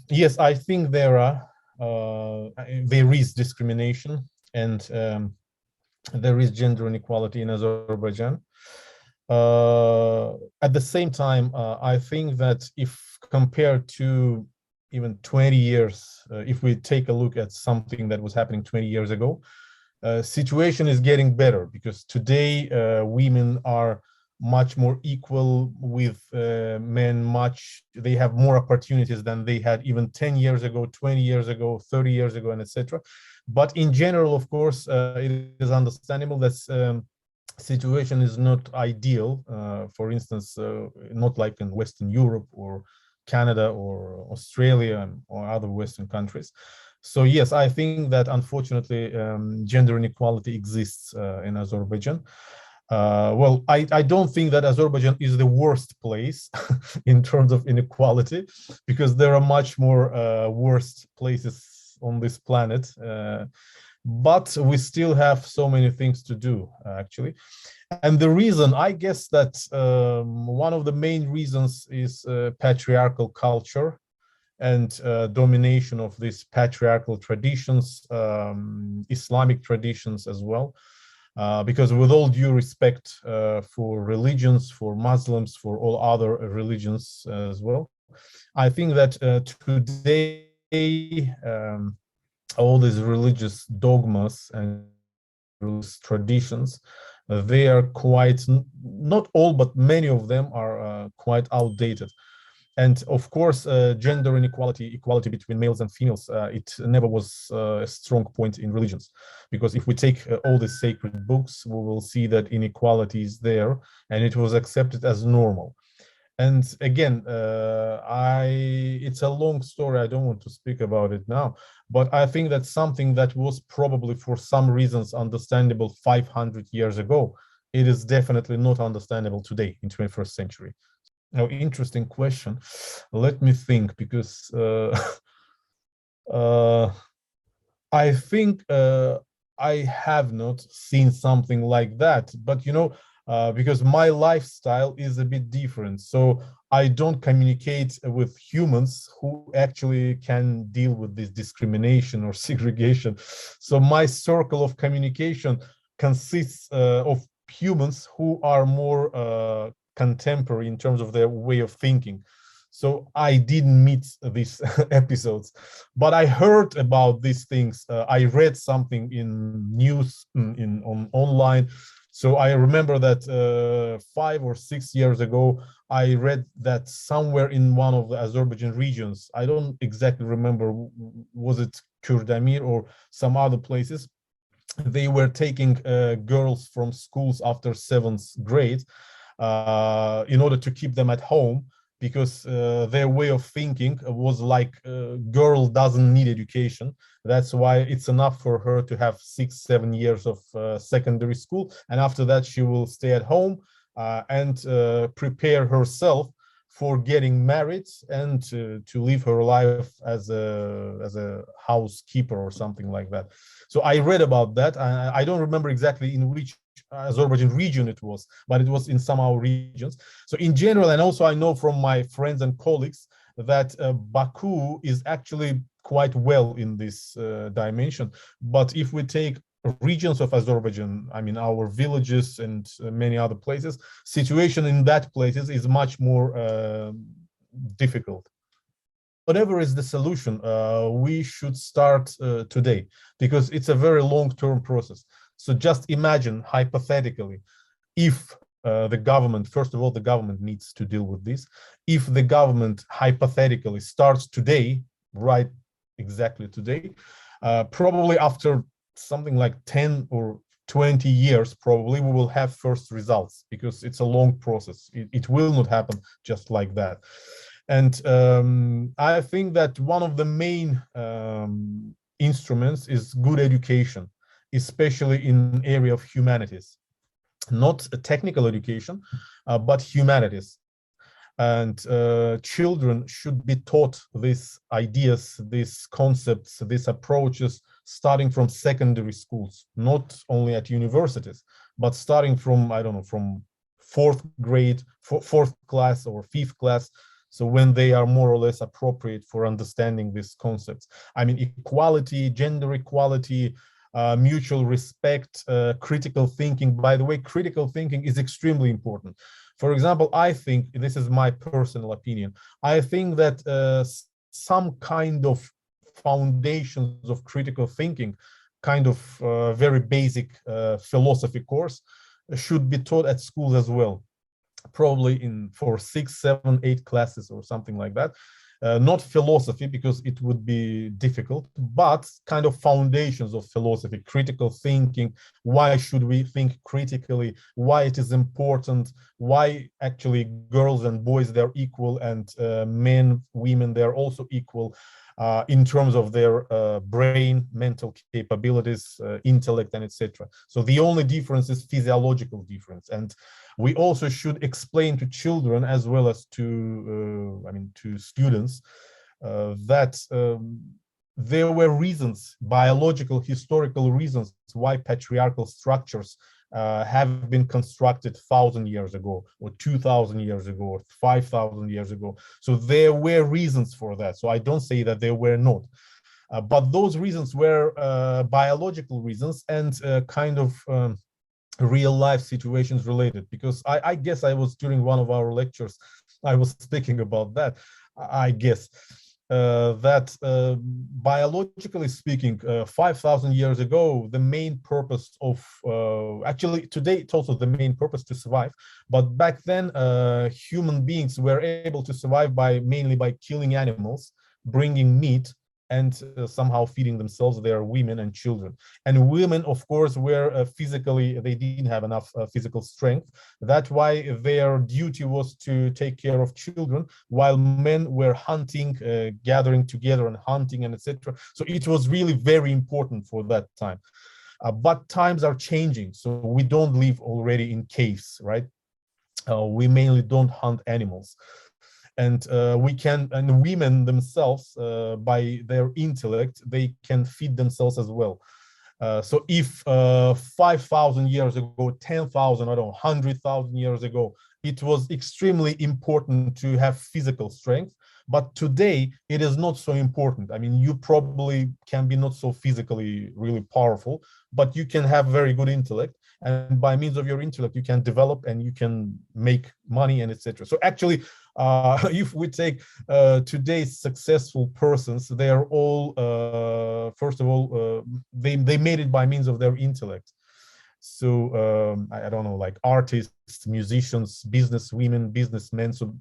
Yes, I think there is discrimination, and there is gender inequality in Azerbaijan. At the same time, I think that if compared to even 20 years, if we take a look at something that was happening 20 years ago, situation is getting better because today women are much more equal with men. They have more opportunities than they had even 10 years ago, 20 years ago, 30 years ago, and etc. But in general, of course, it is understandable that situation is not ideal. For instance, not like in Western Europe or Canada or Australia or other Western countries. So yes, I think that unfortunately gender inequality exists in Azerbaijan. Well, I don't think that Azerbaijan is the worst place in terms of inequality, because there are much more worst places on this planet. But we still have so many things to do, actually. And the reason, I guess that one of the main reasons is patriarchal culture and domination of these patriarchal traditions, Islamic traditions as well. Because with all due respect for religions, for Muslims, for all other religions as well, I think that today all these religious dogmas and religious traditions, they are quite, not all, but many of them are quite outdated. And of course, gender inequality, equality between males and females, it never was a strong point in religions. Because if we take all the sacred books, we will see that inequality is there, and it was accepted as normal. And again, it's a long story. I don't want to speak about it now, but I think that's something that was probably for some reasons understandable 500 years ago. It is definitely not understandable today in 21st century. Now, interesting question. Let me think, because uh, I think I have not seen something like that. But because my lifestyle is a bit different, so I don't communicate with humans who actually can deal with this discrimination or segregation. So my circle of communication consists of humans who are more contemporary in terms of their way of thinking. So I didn't meet these episodes, but I heard about these things. I read something in news, on online. So I remember that 5 or 6 years ago, I read that somewhere in one of the Azerbaijan regions, I don't exactly remember, was it Kurdamir or some other places, they were taking girls from schools after 7th grade in order to keep them at home, because their way of thinking was like, girl doesn't need education. That's why it's enough for her to have 6-7 years of secondary school, and after that she will stay at home and prepare herself for getting married and to live her life as a housekeeper or something like that. So I read about that. I don't remember exactly in which Azerbaijan region it was, but it was in some of our regions. So in general, and also I know from my friends and colleagues that Baku is actually quite well in this dimension. But if we take regions of Azerbaijan, I mean our villages and many other places, situation in that places is much more difficult. Whatever is the solution, we should start today, because it's a very long-term process. So just imagine hypothetically, if the government, first of all, the government needs to deal with this. If the government hypothetically starts today, right, exactly today, probably after something like 10 or 20 years, probably we will have first results, because it's a long process. It will not happen just like that. And I think that one of the main instruments is good education, especially in area of humanities, not a technical education, but humanities. And children should be taught these ideas, these concepts, these approaches, starting from secondary schools, not only at universities, but starting from, I don't know, from fourth grade, fourth class or fifth class. So when they are more or less appropriate for understanding these concepts. I mean, equality, gender equality, mutual respect, critical thinking. By the way, critical thinking is extremely important. For example, I think, this is my personal opinion, I think that some kind of foundations of critical thinking, kind of very basic philosophy course, should be taught at schools as well, probably in for 6, 7, 8 classes or something like that. Not philosophy, because it would be difficult, but kind of foundations of philosophy, critical thinking. Why should we think critically? Why it is important? Why actually girls and boys, they're equal, and men, women, they're also equal in terms of their brain, mental capabilities, intellect, and etc. So the only difference is physiological difference. And we also should explain to children as well as to, to students, that there were reasons, biological, historical reasons, why patriarchal structures have been constructed 1,000 years ago, or 2,000 years ago, or 5,000 years ago. So there were reasons for that. So I don't say that there were not. But those reasons were biological reasons, and kind of real life situations related, because I guess I was, during one of our lectures, I was speaking about that. I guess that biologically speaking, 5,000 years ago, the main purpose of, actually today it's also the main purpose, to survive, but back then human beings were able to survive by mainly by killing animals, bringing meat, and somehow feeding themselves, their women and children. And women, of course, were physically, they didn't have enough physical strength. That's why their duty was to take care of children, while men were hunting, gathering together and hunting, and etc. So it was really very important for that time. But times are changing, so we don't live already in caves, right? We mainly don't hunt animals. And we can, and women themselves, by their intellect, they can feed themselves as well. So if 5,000 years ago, 10,000, I don't know, 100,000 years ago, it was extremely important to have physical strength, but today it is not so important. I mean, you probably can be not so physically really powerful, but you can have very good intellect, and by means of your intellect you can develop and you can make money and etc. So actually, if we take today's successful persons, they are all, first of all, they made it by means of their intellect. So I don't know, like artists, musicians, business women, businessmen. So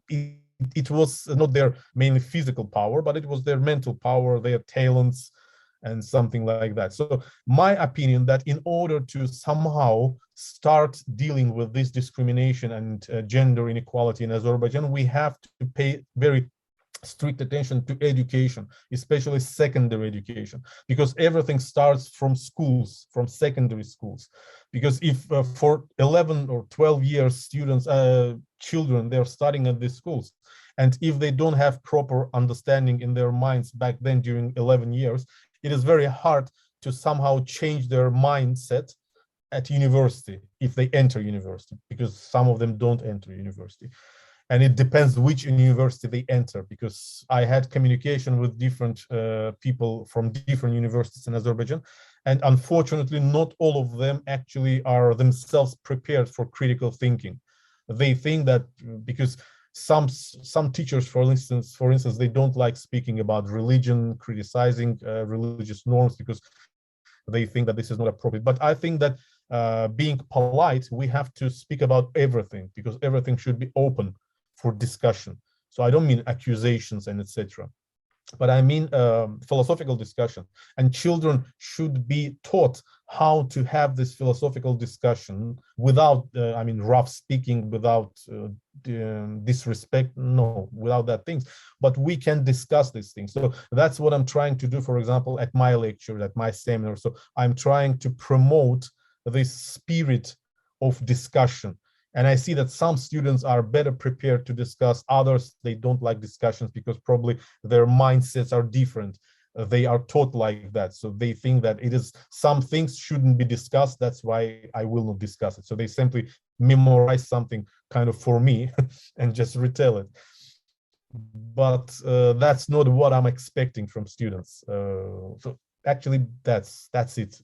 it was not their mainly physical power, but it was their mental power, their talents, and something like that. So my opinion, that in order to somehow start dealing with this discrimination and gender inequality in Azerbaijan, we have to pay very strict attention to education, especially secondary education, because everything starts from schools, from secondary schools. Because if for 11 or 12 years students, children, they're studying at these schools, and if they don't have proper understanding in their minds back then during 11 years, it is very hard to somehow change their mindset at university, if they enter university, because some of them don't enter university. And it depends which university they enter, because I had communication with different people from different universities in Azerbaijan, and unfortunately not all of them actually are themselves prepared for critical thinking. They think that because some teachers, for instance, they don't like speaking about religion, criticizing religious norms, because they think that this is not appropriate. But I think that being polite, we have to speak about everything, because everything should be open for discussion. So I don't mean accusations and etc., but I mean philosophical discussion. And children should be taught how to have this philosophical discussion without, rough speaking, without disrespect, no, without that things. But we can discuss these things. So that's what I'm trying to do, for example, at my lecture, at my seminar. So I'm trying to promote this spirit of discussion. And I see that some students are better prepared to discuss, others, they don't like discussions because probably their mindsets are different. They are taught like that. So they think that it is, some things shouldn't be discussed. That's why I will not discuss it. So they simply memorize something kind of for me and just retell it. but that's not what I'm expecting from students. So actually, that's it.